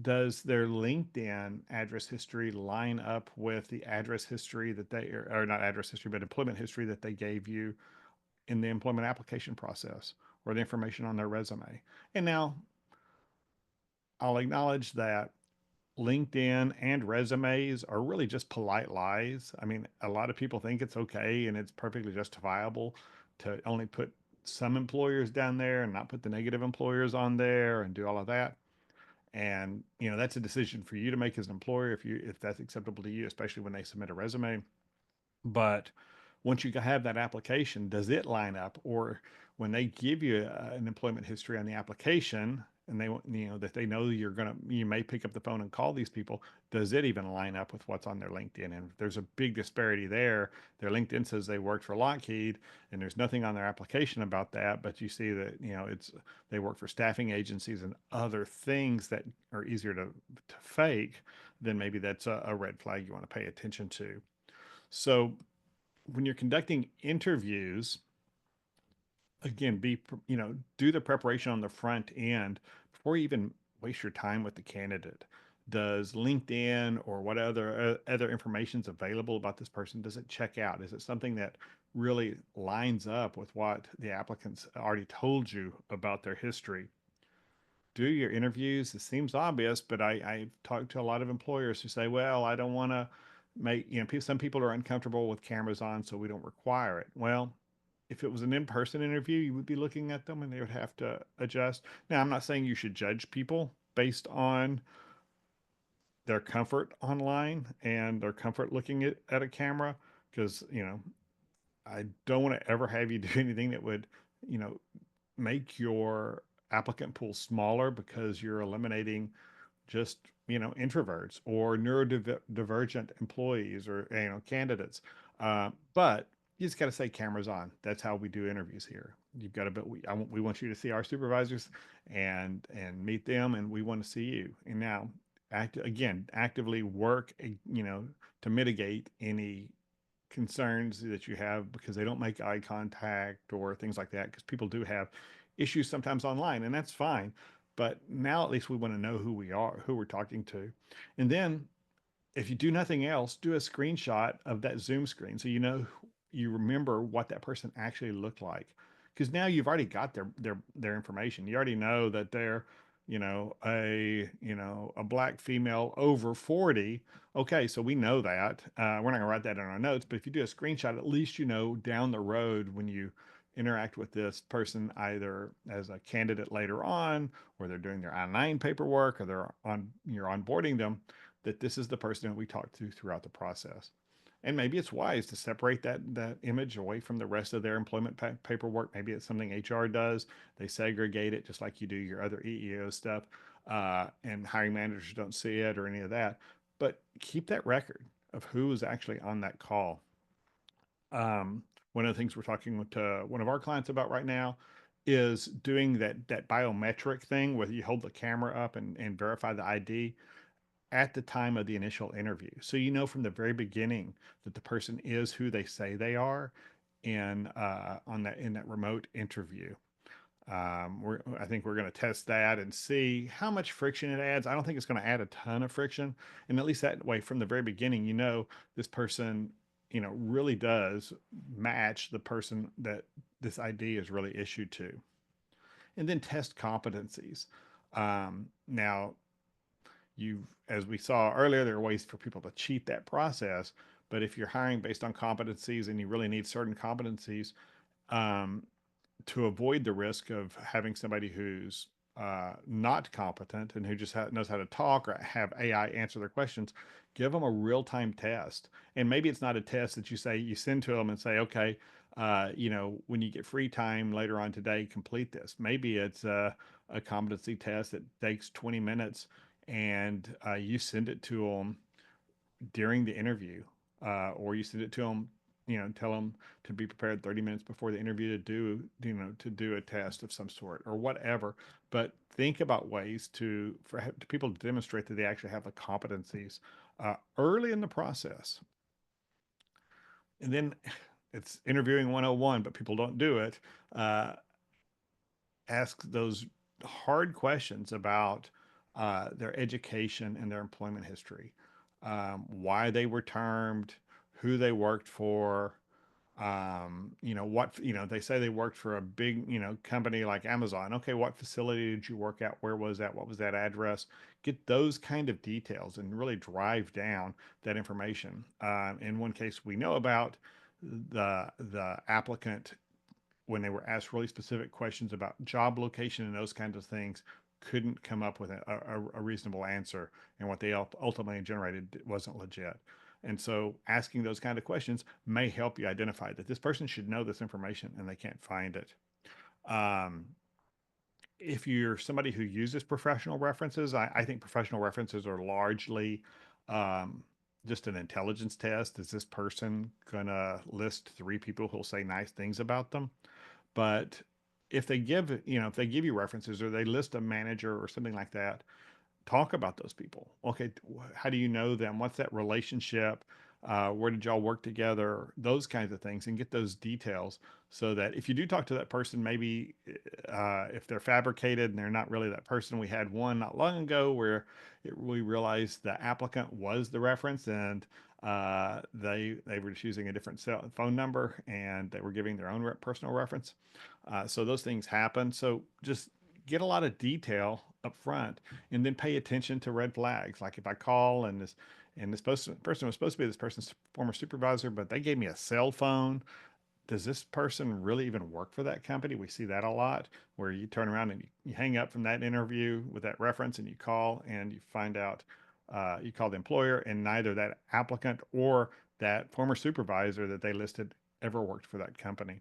Does their LinkedIn address history line up with the address history that they, or not address history, but employment history that they gave you in the employment application process, or the information on their resume? And now I'll acknowledge that LinkedIn and resumes are really just polite lies. I mean, a lot of people think it's okay and it's perfectly justifiable to only put some employers down there and not put the negative employers on there and do all of that. And that's a decision for you to make as an employer, if that's acceptable to you, especially when they submit a resume. But once you have that application, does it line up? Or when they give you an employment history on the application, and they that they know you may pick up the phone and call these people, does it even line up with what's on their LinkedIn? And if there's a big disparity there, their LinkedIn says they worked for Lockheed, and there's nothing on their application about that, but you see that it's they work for staffing agencies and other things that are easier to fake, then maybe that's a red flag you want to pay attention to. So when you're conducting interviews, again, do the preparation on the front end before you even waste your time with the candidate. Does LinkedIn or what other information is available about this person, does it check out? Is it something that really lines up with what the applicants already told you about their history? Do your interviews. It seems obvious, but I've talked to a lot of employers who say, well, I don't want to make, some people are uncomfortable with cameras on, so we don't require it. Well, if it was an in-person interview, you would be looking at them and they would have to adjust. Now, I'm not saying you should judge people based on their comfort online and their comfort looking at a camera, because, I don't want to ever have you do anything that would, you know, make your applicant pool smaller, because you're eliminating just introverts or neurodivergent employees, or candidates. But you just got to say cameras on. That's how we do interviews here. You've got to, but we want you to see our supervisors and meet them, and we want to see you. And now, actively work, to mitigate any concerns that you have because they don't make eye contact or things like that, because people do have issues sometimes online, and that's fine. But now at least we want to know who we are, who we're talking to. And then if you do nothing else, do a screenshot of that Zoom screen so you know, you remember what that person actually looked like. Because now you've already got their information. You already know that they're, a black female over 40. Okay, so we know that. We're not gonna write that in our notes, but if you do a screenshot, at least you know down the road when you interact with this person, either as a candidate later on, or they're doing their I-9 paperwork, or you're onboarding them, that this is the person that we talk to throughout the process. And maybe it's wise to separate that image away from the rest of their employment paperwork. Maybe it's something HR does. They segregate it just like you do your other EEO stuff, and hiring managers don't see it or any of that. But keep that record of who was actually on that call. One of the things we're talking with one of our clients about right now is doing that biometric thing where you hold the camera up and verify the ID at the time of the initial interview. So you know from the very beginning that the person is who they say they are in that remote interview. I think we're going to test that and see how much friction it adds. I don't think it's going to add a ton of friction, and at least that way, from the very beginning, this person, really does match the person that this ID is really issued to. And then test competencies. Now, as we saw earlier, there are ways for people to cheat that process. But if you're hiring based on competencies and you really need certain competencies, um, to avoid the risk of having somebody who's not competent and who just knows how to talk or have AI answer their questions, give them a real time test. And maybe it's not a test that you send to them and say, okay, when you get free time later on today, complete this. Maybe it's a competency test that takes 20 minutes, and you send it to them during the interview, or you send it to them, tell them to be prepared 30 minutes before the interview to do a test of some sort or whatever. But think about ways to people to demonstrate that they actually have the competencies early in the process. And then it's interviewing 101, but people don't do it. Uh, Ask those hard questions about their education and their employment history, why they were termed, who they worked for. They say they worked for a big, company like Amazon. Okay, what facility did you work at? Where was that? What was that address? Get those kind of details and really drive down that information. In one case we know about, the applicant, when they were asked really specific questions about job location and those kinds of things, couldn't come up with a reasonable answer, and what they ultimately generated wasn't legit. And so asking those kind of questions may help you identify that this person should know this information and they can't find it. Um, if you're somebody who uses professional references, I think professional references are largely um, just an intelligence test. Is this person gonna list three people who'll say nice things about them? But if they give you references or they list a manager or something like that, talk about those people. Okay, how do you know them? What's that relationship? Where did y'all work together? Those kinds of things, and get those details so that if you do talk to that person, maybe if they're fabricated and they're not really that person. We had one not long ago where we realized the applicant was the reference, and they were just using a different phone number, and they were giving their own personal reference. So those things happen. So just get a lot of detail up front, and then pay attention to red flags. Like if I call and this person was supposed to be this person's former supervisor, but they gave me a cell phone. Does this person really even work for that company? We see that a lot, where you turn around and you hang up from that interview with that reference, and you call and you find out, you call the employer, and neither that applicant or that former supervisor that they listed ever worked for that company.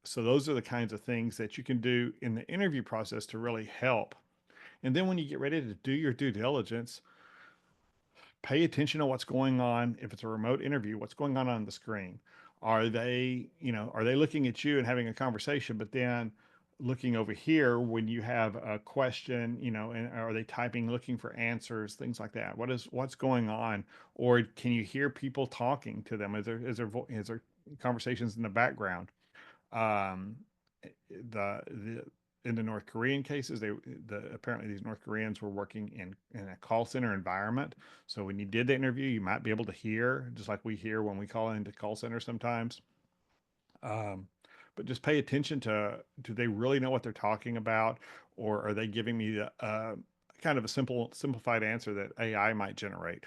So those are the kinds of things that you can do in the interview process to really help. And then when you get ready to do your due diligence, pay attention to what's going on. If it's a remote interview, what's going on the screen? Are they looking at you and having a conversation, but then looking over here when you have a question, and are they typing, looking for answers, things like that. What's going on? Or can you hear people talking to them? Is there conversations in the background? Um, the in the North Korean cases, apparently these North Koreans were working in a call center environment. So when you did the interview, you might be able to hear, just like we hear when we call into call center sometimes. Um, but just pay attention to, do they really know what they're talking about, or are they giving me kind of a simplified answer that AI might generate?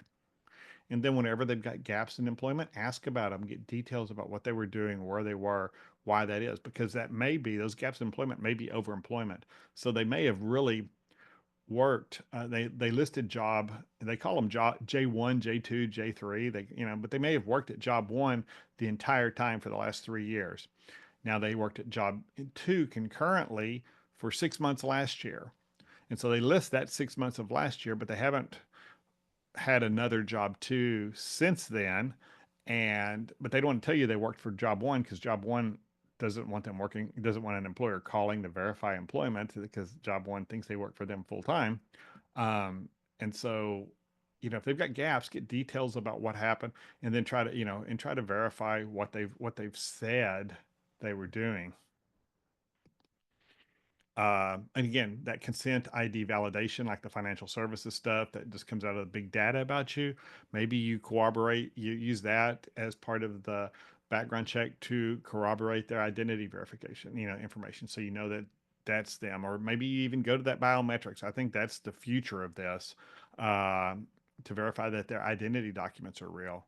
And then whenever they've got gaps in employment, ask about them, get details about what they were doing, where they were, why that is, because those gaps in employment may be overemployment. So they may have really worked. They listed job. They call them job J1, J2, J3. But they may have worked at job one the entire time for the last 3 years. Now they worked at job two concurrently for 6 months last year. And so they list that 6 months of last year, but they haven't had another job two since then. But they don't want to tell you they worked for job one, because job one doesn't want an employer calling to verify employment, because job one thinks they work for them full time. And so, if they've got gaps, get details about what happened, and then try to verify what they've said they were doing. And again, that consent ID validation, like the financial services stuff that just comes out of the big data about you, maybe you use that as part of the background check to corroborate their identity verification, information. So you know that that's them, or maybe you even go to that biometrics. I think that's the future of this, to verify that their identity documents are real,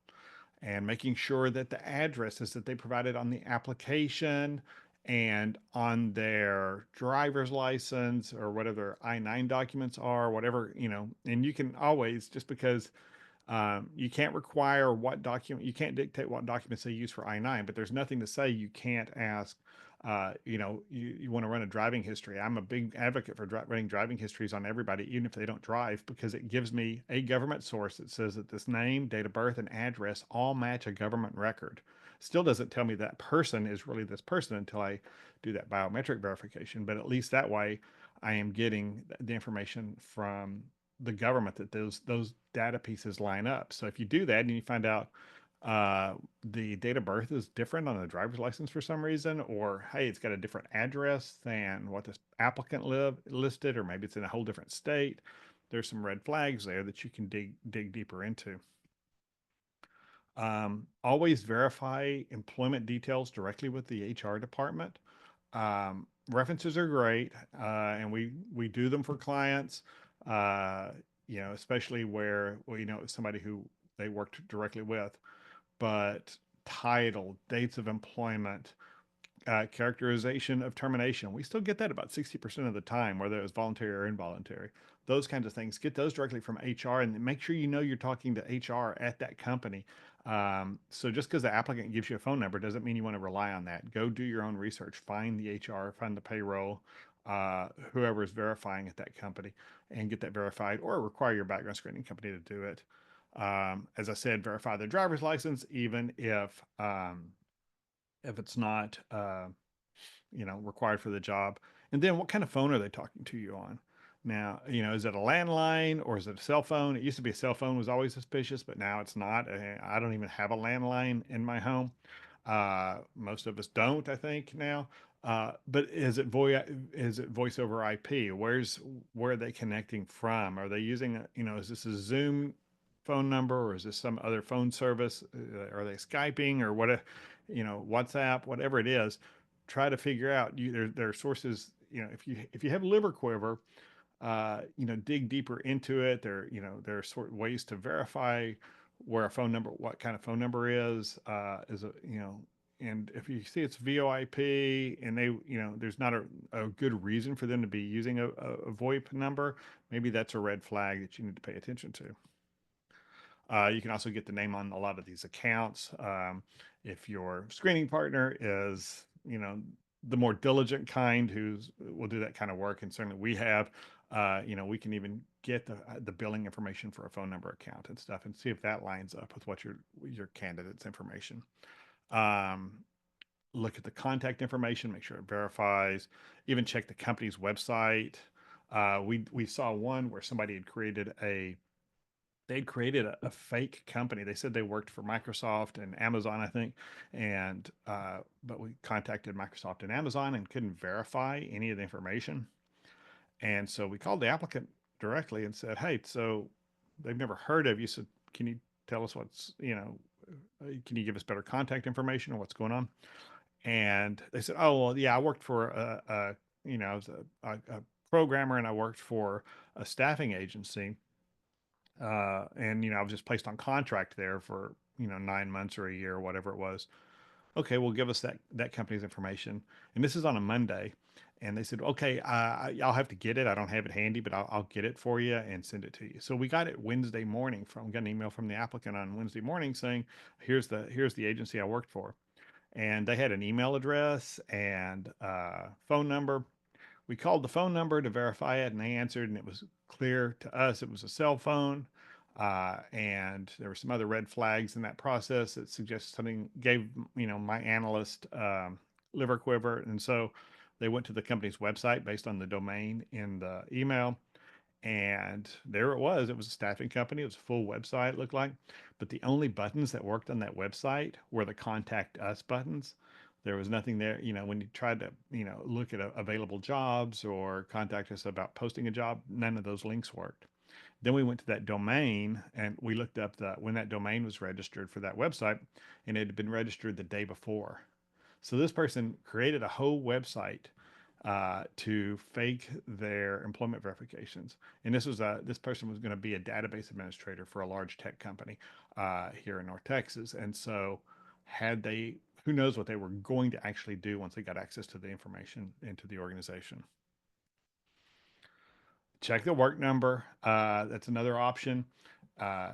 and making sure that the addresses that they provided on the application and on their driver's license, or whatever I-9 documents are, whatever, and you can always, just because you can't require you can't dictate what documents they use for I-9, but there's nothing to say you can't ask. You want to run a driving history. I'm a big advocate for running driving histories on everybody, even if they don't drive, because it gives me a government source that says that this name, date of birth, and address all match a government record. Still doesn't tell me that person is really this person until I do that biometric verification, but at least that way I am getting the information from the government that those data pieces line up. So if you do that and you find out the date of birth is different on the driver's license for some reason, or hey, it's got a different address than what this applicant listed, or maybe it's in a whole different state, there's some red flags there that you can dig deeper into. Always verify employment details directly with the HR department. References are great, and we do them for clients. Uh, Especially where somebody who they worked directly with. But title, dates of employment, characterization of termination. We still get that about 60% of the time, whether it was voluntary or involuntary. Those kinds of things, get those directly from HR, and make sure you're talking to HR at that company. So just because the applicant gives you a phone number doesn't mean you want to rely on that. Go do your own research, find the HR, find the payroll, whoever is verifying at that company, and get that verified, or require your background screening company to do it. As I said, verify their driver's license, even if it's not required for the job. And then what kind of phone are they talking to you on? Now, is it a landline or is it a cell phone? It used to be a cell phone was always suspicious, but now it's not. I don't even have a landline in my home. Most of us don't, I think now. But is it voice over IP? Where are they connecting from? Are they using is this a Zoom phone number, or is this some other phone service? Are they Skyping, or what? WhatsApp, whatever it is. Try to figure out. There are sources. If you have liver quiver, dig deeper into it. There are sort of ways to verify where what kind of phone number is and if you see it's VoIP, and there's not a good reason for them to be using a VoIP number, maybe that's a red flag that you need to pay attention to. You can also get the name on a lot of these accounts. If your screening partner is, the more diligent kind, who will do that kind of work, and certainly we have, we can even get the billing information for a phone number account and stuff, and see if that lines up with what your candidate's information. Um, look at the contact information, make sure it verifies, even check the company's website. We saw one where somebody had created a fake company. They said they worked for Microsoft and Amazon, I think, and but we contacted Microsoft and Amazon and couldn't verify any of the information. And so we called the applicant directly and said, "Hey, so they've never heard of you. So can you tell us can you give us better contact information or what's going on?" And they said, "Oh, well, yeah, I worked for I was a programmer and I worked for a staffing agency. And, I was just placed on contract there for, 9 months or a year or whatever it was. Okay, well, give us that company's information." And this is on a Monday. And they said, "Okay, I'll have to get it. I don't have it handy, but I'll get it for you and send it to you." So we got it Wednesday morning got an email from the applicant on Wednesday morning saying, here's the agency I worked for. And they had an email address and phone number. We called the phone number to verify it, and they answered, and it was clear to us it was a cell phone. And there were some other red flags in that process that suggested something, gave my analyst liver quiver, and so they went to the company's website based on the domain in the email, and there it was. It was a staffing company. It was a full website, it looked like. But the only buttons that worked on that website were the contact us buttons. There was nothing there. When you tried to, look at available jobs or contact us about posting a job, none of those links worked. Then we went to that domain and we looked up when that domain was registered for that website, and it had been registered the day before. So this person created a whole website to fake their employment verifications. And this person was going to be a database administrator for a large tech company here in North Texas. And so who knows what they were going to actually do once they got access to the information into the organization. Check the work number. That's another option. Uh,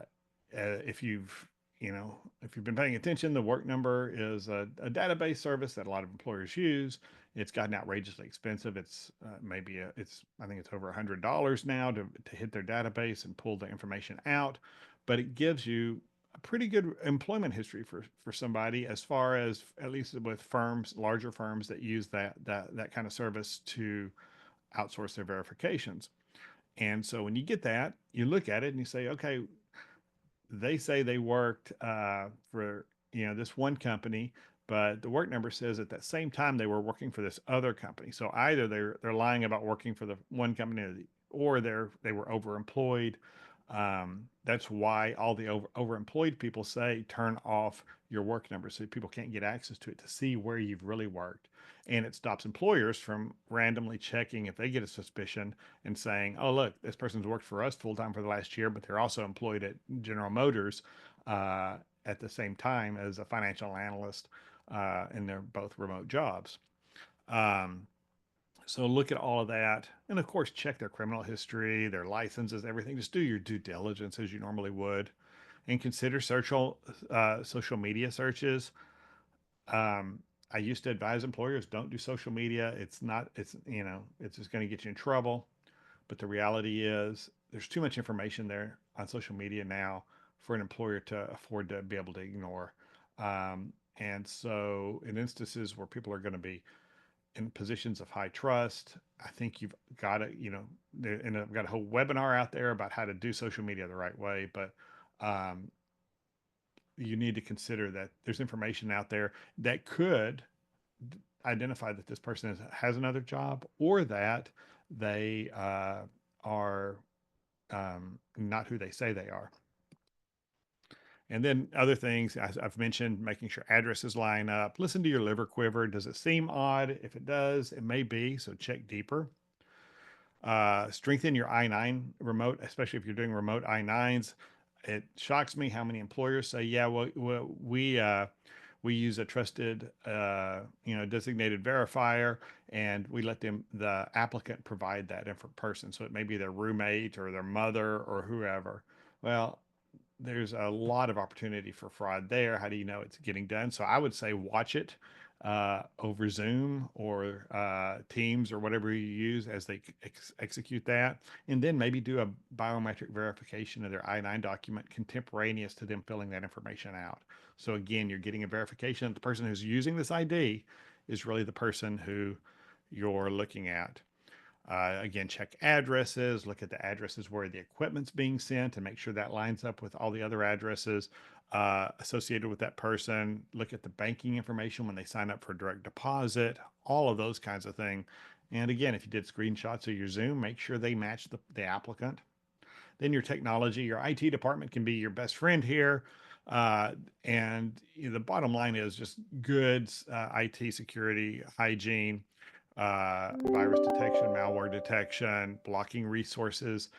if you've if you've been paying attention, the work number is a database service that a lot of employers use. It's gotten outrageously expensive. It's I think it's over $100 now to hit their database and pull the information out, but it gives you a pretty good employment history for somebody, as far as, at least with firms, larger firms that use that kind of service to outsource their verifications. And so when you get that, you look at it and you say, okay, they say they worked for this one company, but the work number says at that same time they were working for this other company. So either they're lying about working for the one company, or they were overemployed. That's why all the overemployed people say turn off your work number so people can't get access to it to see where you've really worked. And it stops employers from randomly checking if they get a suspicion and saying, "Oh, look, this person's worked for us full time for the last year, but they're also employed at General Motors at the same time as a financial analyst, and they're both remote jobs." Um, so look at all of that, and of course, check their criminal history, their licenses, everything. Just do your due diligence as you normally would, and consider social media searches. I used to advise employers, don't do social media. It's not, it's just going to get you in trouble. But the reality is, there's too much information there on social media now for an employer to afford to be able to ignore. And so, in instances where people are going to be in positions of high trust, I think you've got to, and I've got a whole webinar out there about how to do social media the right way. But um, you need to consider that there's information out there that could identify that this person has another job, or that they are not who they say they are. And then other things, as I've mentioned, making sure addresses line up. Listen to your liver quiver. Does it seem odd? If it does, it may be, so check deeper. Strengthen your I-9 remote, especially if you're doing remote I-9s. It shocks me how many employers say, "Yeah, well, we use a trusted, designated verifier, and we let the applicant provide that person. So it may be their roommate or their mother or whoever." Well, there's a lot of opportunity for fraud there. How do you know it's getting done? So I would say watch it. over Zoom or Teams or whatever you use as they execute that. And then maybe do a biometric verification of their I-9 document contemporaneous to them filling that information out. So again, you're getting a verification that the person who's using this ID is really the person who you're looking at. Again, check addresses, look at the addresses where the equipment's being sent and make sure that lines up with all the other addresses associated with that person. Look at the banking information when they sign up for direct deposit, all of those kinds of things. And again, if you did screenshots of your Zoom, make sure they match the applicant. Then your technology, your IT department can be your best friend here. And the bottom line is just goods, IT security, hygiene, virus detection, malware detection, blocking resources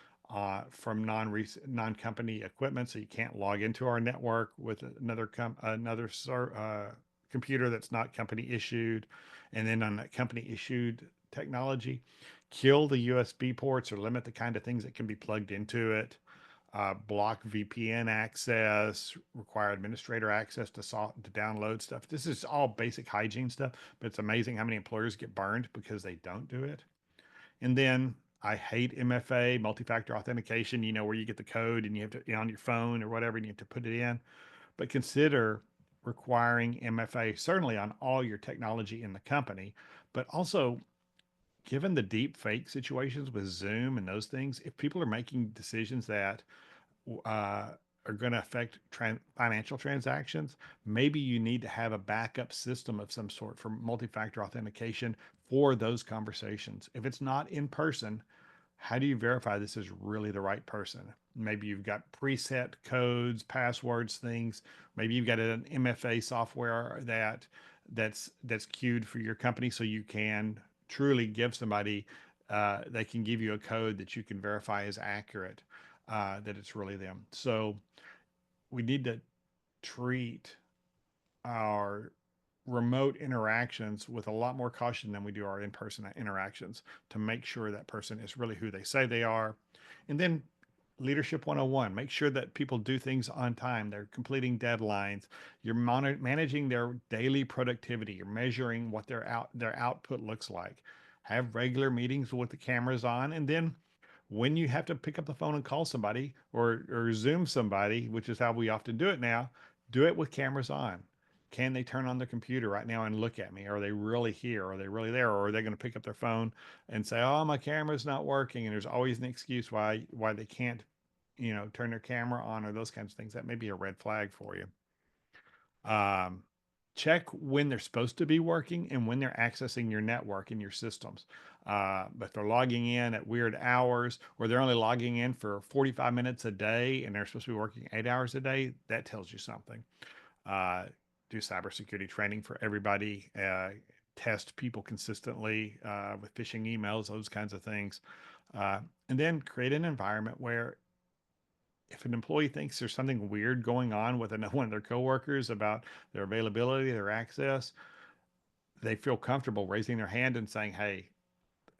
from non-company equipment, so you can't log into our network with another computer that's not company issued, and then on that company issued technology, kill the USB ports or limit the kind of things that can be plugged into it. Block VPN access, require administrator access to download stuff. This is all basic hygiene stuff, but it's amazing how many employers get burned because they don't do it. And then I hate MFA, multi-factor authentication, where you get the code and you have to, on your phone or whatever, and you have to put it in. But consider requiring MFA certainly on all your technology in the company, but also given the deep fake situations with Zoom and those things, if people are making decisions that uh, are going to affect financial transactions, maybe you need to have a backup system of some sort for multi-factor authentication for those conversations. If it's not in person, how do you verify this is really the right person? Maybe you've got preset codes, passwords, things. Maybe you've got an MFA software that's queued for your company, so you can truly give somebody they can give you a code that you can verify is accurate, that it's really them. So we need to treat our remote interactions with a lot more caution than we do our in-person interactions to make sure that person is really who they say they are. And then leadership 101, make sure that people do things on time, they're completing deadlines, you're managing their daily productivity, you're measuring what their output looks like. Have regular meetings with the cameras on, and then when you have to pick up the phone and call somebody or Zoom somebody, which is how we often do it now, do it with cameras on. Can they turn on their computer right now and look at me? Are they really here? Are they really there? Or are they going to pick up their phone and say, "Oh, my camera's not working"? And there's always an excuse why they can't, turn their camera on or those kinds of things. That may be a red flag for you. Um, Check when they're supposed to be working and when they're accessing your network and your systems. But they're logging in at weird hours, or they're only logging in for 45 minutes a day and they're supposed to be working 8 hours a day. That tells you something. Uh, do cybersecurity training for everybody. Test people consistently with phishing emails, those kinds of things. And then create an environment where if an employee thinks there's something weird going on with one of their coworkers about their availability, their access, they feel comfortable raising their hand and saying, "Hey,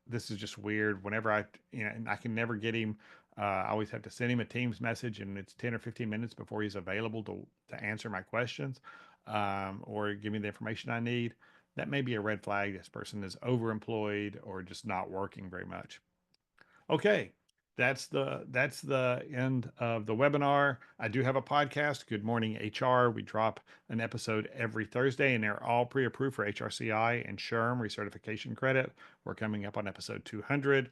this is just weird." Whenever and I can never get him. I always have to send him a Teams message, and it's 10 or 15 minutes before he's available to answer my questions or give me the information I need. That may be a red flag. This person is overemployed or just not working very much. Okay, that's the end of the webinar. I do have a podcast, Good Morning HR. We drop an episode every Thursday, and they're all pre-approved for HRCI and SHRM recertification credit. We're coming up on episode 200,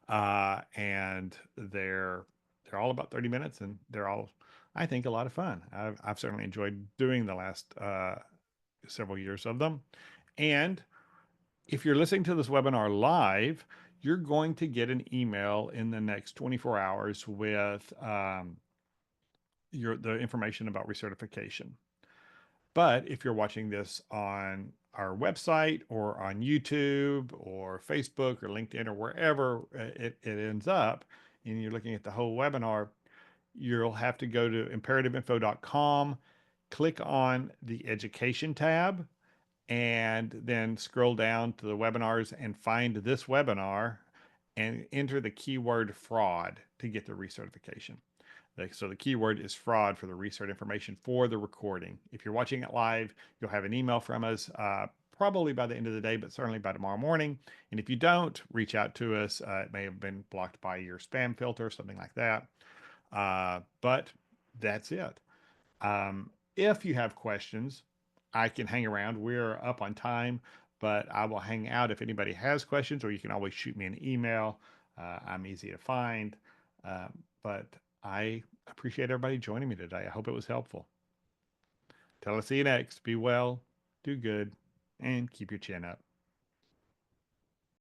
and they're all about 30 minutes, and they're all, I think, a lot of fun. I've certainly enjoyed doing the last several years of them, and if you're listening to this webinar live, you're going to get an email in the next 24 hours with the information about recertification. But if you're watching this on our website or on YouTube or Facebook or LinkedIn or wherever it ends up, and you're looking at the whole webinar, you'll have to go to imperativeinfo.com, click on the education tab, and then scroll down to the webinars and find this webinar and enter the keyword fraud to get the recertification. So the keyword is fraud for the recert information for the recording. If you're watching it live, you'll have an email from us probably by the end of the day, but certainly by tomorrow morning. And if you don't, reach out to us. It may have been blocked by your spam filter, something like that. But that's it. If you have questions, I can hang around. We're up on time, but I will hang out if anybody has questions, or you can always shoot me an email. I'm easy to find. But I appreciate everybody joining me today. I hope it was helpful. Till I see you next, be well, do good, and keep your chin up.